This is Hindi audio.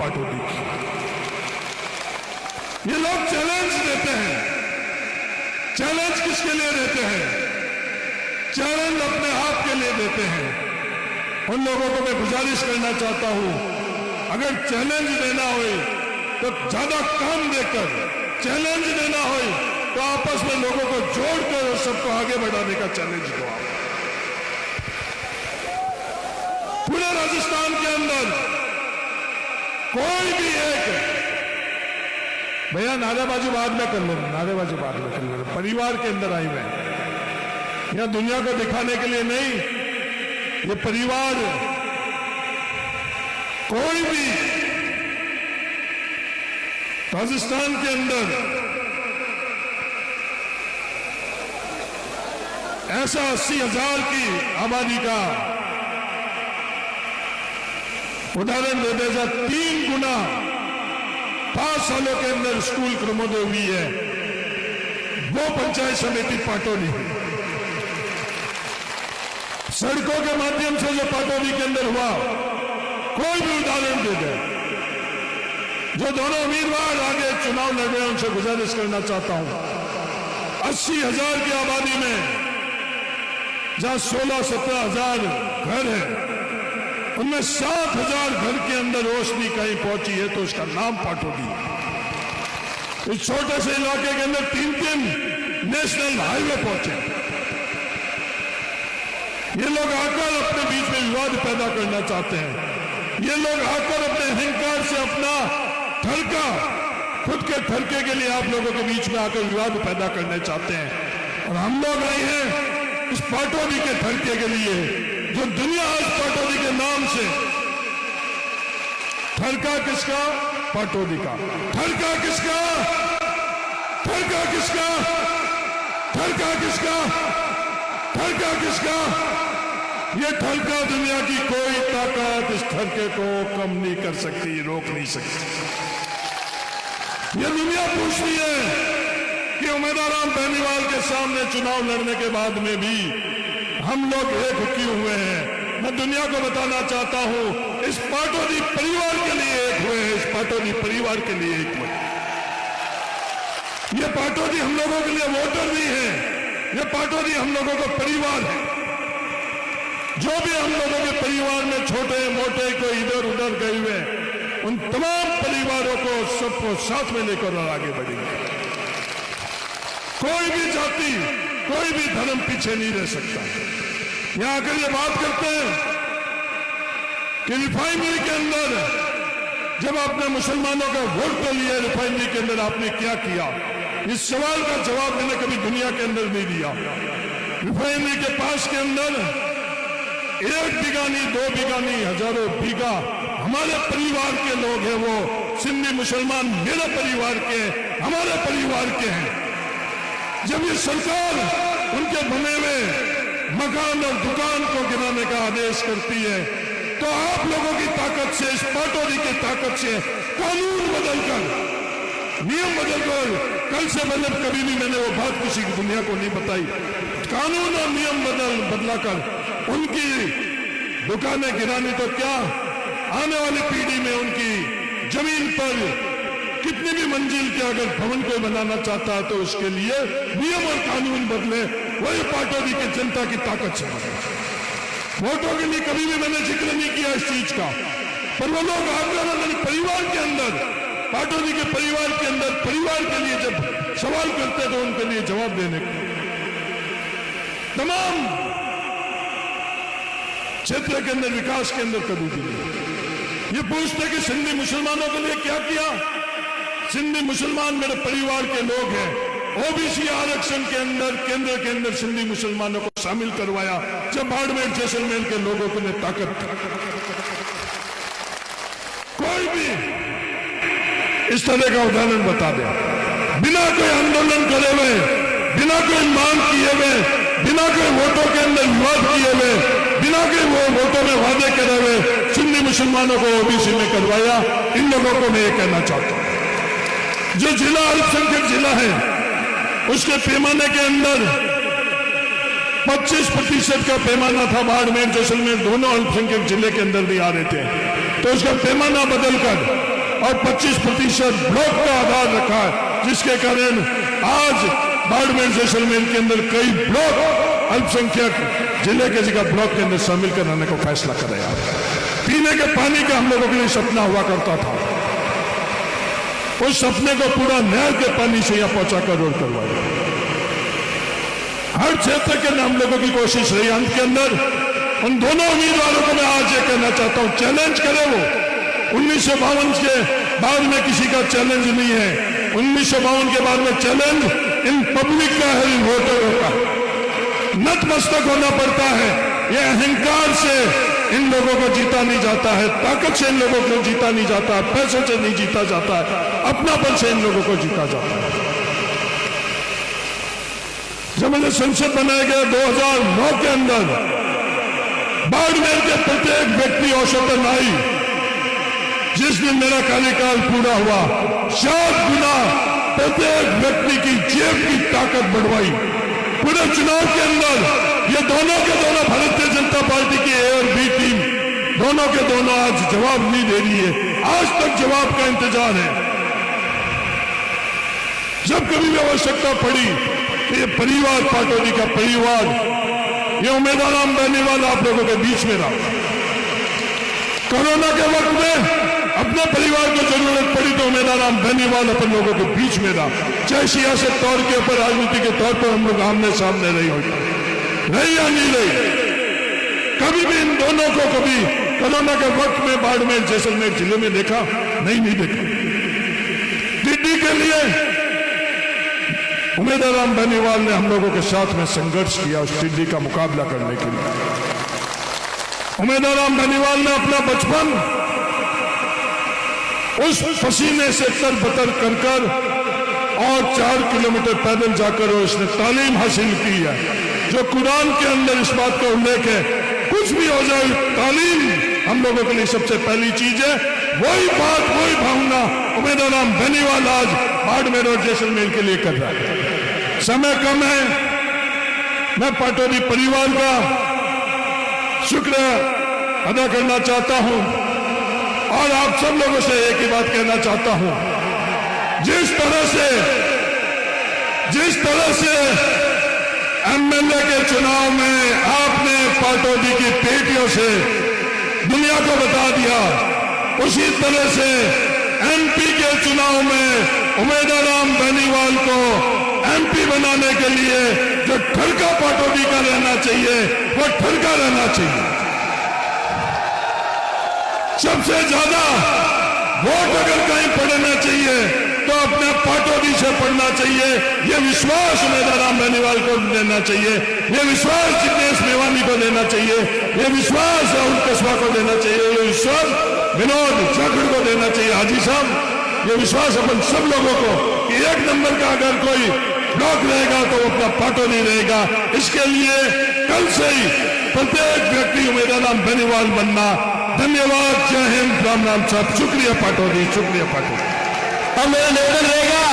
पाटोदी की। ये लोग चैलेंज देते हैं। चैलेंज किसके लिए देते हैं? चैलेंज अपने आप के लिए देते हैं। उन लोगों को मैं गुजारिश करना चाहता हूं, अगर चैलेंज देना हो तो ज्यादा काम देकर, चैलेंज देना हो तो आपस में लोगों को जोड़कर सबको आगे बढ़ाने का चैलेंज दो। पूरे राजस्थान के अंदर कोई भी एक, भैया नारेबाजी बाद में कर लो, नारेबाजी बाद में कर लो, परिवार के अंदर आई मैं यहां दुनिया को दिखाने के लिए नहीं, ये परिवार कोई भी राजस्थान के अंदर ऐसा 80,000 की आबादी का उदाहरण दे देगा, 3 गुना 5 सालों के अंदर स्कूल क्रमोदय हुई है, वो पंचायत समिति पाटोदी। सड़कों के माध्यम से जो पाटोदी के अंदर हुआ, कोई भी उदाहरण दे दे। जो दोनों उम्मीदवार आगे चुनाव लड़ रहे हैं उनसे गुजारिश करना चाहता हूं, 80,000 की आबादी में जहां 16-17,000 घर है, उनमें 7,000 घर के अंदर रोशनी कहीं पहुंची है तो उसका नाम पाटोदी। इस छोटे से इलाके के अंदर 3-3 नेशनल हाईवे पहुंचे। ये लोग आकर अपने बीच में विवाद पैदा करना चाहते हैं। ये लोग आकर अपने अहंकार से अपना ठरका, खुद के ठरके के लिए आप लोगों के बीच में आकर विवाद पैदा करना चाहते हैं। और हम लोग आए हैं इस पाटोदी के ठरके के लिए, जो दुनिया आज पाटोदी के नाम से, ठरका किसका? पाटोदी का। ठरका किसका? ठरका किसका? ठरका किसका? ठरका किसका? ये ठरका दुनिया की कोई ताकत इस ठरके को कम नहीं कर सकती, रोक नहीं सकती। ये दुनिया पूछती है कि उमेदवार बेनीवाल के सामने चुनाव लड़ने के बाद में भी हम लोग एक क्यों हुए हैं। मैं दुनिया को बताना चाहता हूं, इस पाटोदी परिवार के लिए एक हुए हैं, इस पाटोदी परिवार के लिए एक हुए। ये पाटोदी हम लोगों के लिए वोटर नहीं है, ये पाटोदी हम लोगों का परिवार है। जो भी हम लोगों के परिवार में छोटे मोटे कोई इधर उधर गए हुए, उन तमाम परिवारों को सबको साथ में लेकर और आगे बढ़ेंगे। कोई भी जाति, कोई भी धर्म पीछे नहीं रह सकता। यहां आकर ये बात करते हैं कि रिफाइनरी के अंदर जब आपने मुसलमानों का वोट तो लिया, रिफाइनरी के अंदर आपने क्या किया? इस सवाल का जवाब मैंने कभी दुनिया के अंदर नहीं दिया। रिफाइनरी के पास के अंदर 1 बीघा नहीं, 2 बीघा नहीं, हजारों बीघा हमारे परिवार के लोग हैं, वो सिंधी मुसलमान मेरे परिवार के, हमारे परिवार के हैं। जब ये सरकार उनके बने हुए मकान और दुकान को गिराने का आदेश करती है, तो आप लोगों की ताकत से, इस पाटोदी की ताकत से कानून बदलकर, नियम बदलकर, कल से मतलब कभी भी मैंने वो बात किसी की दुनिया को नहीं बताई, कानून और नियम बदलाकर उनकी दुकानें गिरानी, तो क्या आने वाली पीढ़ी में उनकी जमीन पर कितनी भी मंजिल के अगर भवन को बनाना चाहता है तो उसके लिए नियम और कानून बदले, वही पाटोदी की जनता की ताकत से बदले। वोटों के लिए कभी भी मैंने जिक्र नहीं किया इस चीज का, पर वो लोग आकर अपने परिवार के अंदर, पाटोदी के परिवार के अंदर, परिवार के लिए जब सवाल करते तो उनके लिए जवाब देने को तमाम क्षेत्र के अंदर, विकास के अंदर कभी भी ये पूछते कि सिंधी मुसलमानों के लिए क्या किया? सिंधी मुसलमान मेरे परिवार के लोग हैं। ओबीसी आरक्षण के अंदर, केंद्र के अंदर सिंधी मुसलमानों को शामिल करवाया, जब बाड़मेर जैसलमेर के लोगों को ने ताकत। कोई भी इस तरह का उदाहरण बता दे, बिना कोई आंदोलन करे हुए, बिना कोई मांग किए हुए, बिना कोई वोटों के अंदर विवाद किए हुए, बिना कोई वो वोटों में वादे करे हुए सिंधी मुसलमानों को ओबीसी में करवाया। इन लोगों को मैं ये कहना चाहता हूं, जो जिला अल्पसंख्यक जिला है उसके पैमाने के अंदर 25% का पैमाना था, बाड़मेर जैसलमेर दोनों अल्पसंख्यक जिले के अंदर भी आ रहे थे, तो उसका पैमाना बदलकर और 25% ब्लॉक का आधार रखा है, जिसके कारण आज बाड़मेर जैसलमेर के अंदर कई ब्लॉक अल्पसंख्यक जिले के जगह ब्लॉक के अंदर शामिल कराने को फैसला कर रहे हैं। पीने के पानी का हम लोगों के लिए सपना हुआ करता था, उस सपने को पूरा नहर के पानी से यहां पहुंचाकर रोड करवाया। हर क्षेत्र के अंदर हम लोगों की कोशिश रही। अंत के अंदर उन दोनों उम्मीदवारों को मैं आज ये कहना चाहता हूं, चैलेंज करे वो। 1952 के बाद में किसी का चैलेंज नहीं है। 1952 के बाद में चैलेंज इन पब्लिक का है, इन वोटरों का। नतमस्तक होना पड़ता है। ये अहंकार से इन लोगों को जीता नहीं जाता है, ताकत से इन लोगों को जीता नहीं जाता है, पैसों से नहीं जीता जाता है, अपनापन से इन लोगों को जीता जाता है। जब मुझे संसद बनाया गया 2009 के अंदर, बाड़मेर के प्रत्येक व्यक्ति औसतन आई, जिस दिन मेरा कार्यकाल पूरा हुआ 7 गुना प्रत्येक व्यक्ति की जेब की ताकत बढ़वाई। पूरे चुनाव के अंदर ये दोनों के दोनों भारतीय जनता पार्टी की ए और बी टीम दोनों के दोनों आज जवाब नहीं दे रही है। आज तक जवाब का इंतजार है। जब कभी भी आवश्यकता पड़ी तो ये परिवार, पाटोदी का परिवार, ये उम्मीदवार बेनीवाल आप लोगों के बीच में रहा। कोरोना के वक्त में अपने परिवार को जरूरत पड़ी तो उम्मीदवार बेनीवाल अपन लोगों के बीच में रहा। चाहे सियासत तौर के ऊपर, राजनीति के तौर पर हम लोग आमने सामने रही या नहीं रही, कभी भी इन दोनों को कभी कोरोना के वक्त में बाड़मेर जैसलमेर जिले में देखा नहीं देखा। टिड्डी के लिए उम्मीदवार बेनीवाल ने हम लोगों के साथ में संघर्ष किया उस टिड्डी का मुकाबला करने के लिए। उम्मीदवार बेनीवाल ने अपना बचपन उस पसीने से तरबतर कर और 4 किलोमीटर पैदल जाकर उसने तालीम हासिल की है। जो कुरान के अंदर इस बात का उल्लेख है, कुछ भी हो जाए तालीम हम लोगों के लिए सबसे पहली चीज है। वही बात, वही भावना उम्मीदवार बेनीवाल आज बाड़मेर और जैसलमेर के लिए कर रहा है। समय कम है, मैं पाटोदी परिवार का शुक्र अदा करना चाहता हूं और आप सब लोगों से एक ही बात कहना चाहता हूं, जिस तरह से एमएलए के चुनाव में आपने पाटोदी की बेटियों से दुनिया को बता दिया, उसी तरह से एमपी के चुनाव में उम्मीदवार बेनीवाल को एमपी बनाने के लिए जो ठरका पाटोदी का रहना चाहिए वो ठरका रहना चाहिए। सबसे ज्यादा वोट अगर कहीं पड़ना चाहिए तो अपने पाटोदी से पड़ना चाहिए। ये विश्वास उम्मीदवार बेनीवाल को देना चाहिए, ये विश्वास जिग्नेश मेवानी को देना चाहिए, ये विश्वास राहुल कस्बा को देना चाहिए, ये विश्वास विनोद जाखड़ को देना चाहिए। हाजी साहब, ये विश्वास अपन सब लोगों को कि 1 नंबर का अगर कोई ब्लॉक रहेगा तो वो अपना पाटोदी रहेगा। इसके लिए कल से ही प्रत्येक व्यक्ति उम्मीदवार बेनीवाल बनना। धन्यवाद, जय हिंद, राम राम साहब, शुक्रिया पाटोदी, शुक्रिया पाटोदी। हमें निवेदन रहेगा